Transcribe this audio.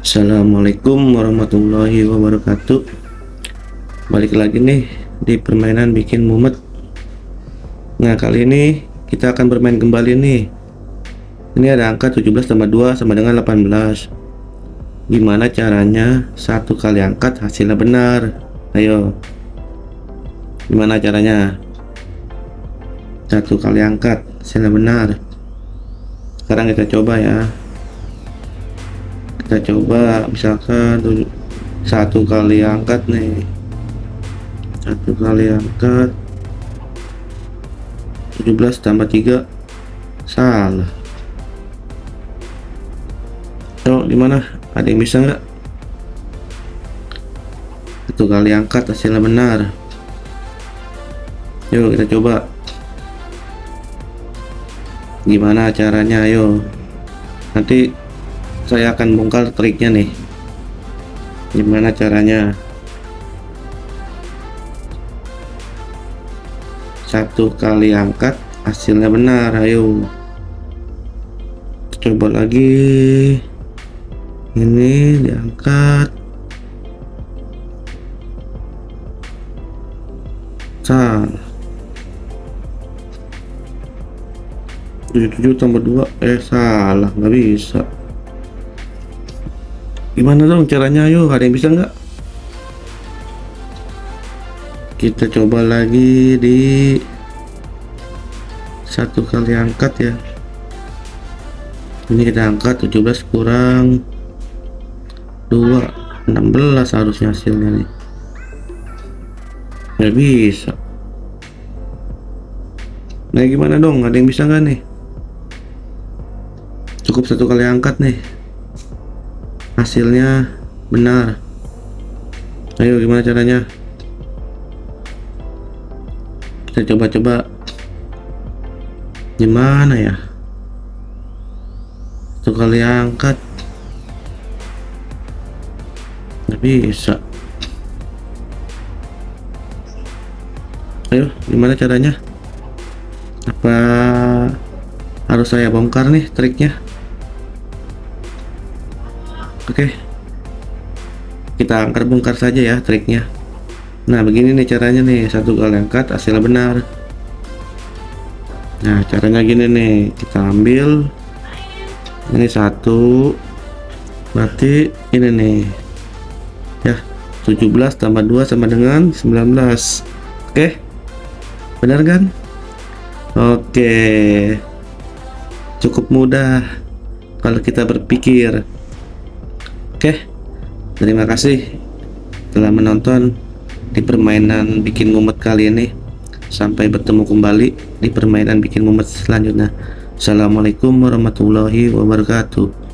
Assalamualaikum warahmatullahi wabarakatuh. Balik lagi nih di permainan bikin mumet. Nah, kali ini kita akan bermain kembali nih. Ini ada angka 17 tambah 2 sama dengan 18. Gimana caranya satu kali angkat hasilnya benar? Ayo, gimana caranya satu kali angkat hasilnya benar? Sekarang kita coba ya. Kita coba misalkan satu kali angkat nih, satu kali angkat 17 tambah 3 salah. So, gimana? Ada yang bisa nggak? Satu kali angkat hasilnya benar. Yuk kita coba. Gimana caranya? Ayo. Nanti saya akan bongkar triknya nih. Gimana caranya? Satu kali angkat hasilnya benar. Ayo. Coba lagi. Ini diangkat. Salah. 77 tambah 2 salah, nggak bisa. Gimana dong caranya? Ayo, ada yang bisa nggak? Kita coba lagi di satu kali angkat ya. Ini kita angkat 17 kurang 2 16 harusnya hasilnya nih. Nggak bisa. Nah, gimana dong? Ada yang bisa nggak nih? Cukup satu kali angkat nih, hasilnya benar. Ayo, gimana caranya? Kita coba-coba. Gimana ya? Satu kali angkat nggak bisa. Ayo, gimana caranya? Apa harus saya bongkar nih triknya? Oke, kita bongkar saja ya triknya. Nah, begini nih caranya nih, satu kali angkat hasilnya benar. Nah, caranya gini nih, kita ambil ini satu, berarti ini nih ya, 17 tambah 2 sama dengan 19. Oke, benar kan? Oke, cukup mudah kalau kita berpikir. Oke, terima kasih telah menonton di permainan bikin mumet kali ini. Sampai bertemu kembali di permainan bikin mumet selanjutnya. Assalamualaikum warahmatullahi wabarakatuh.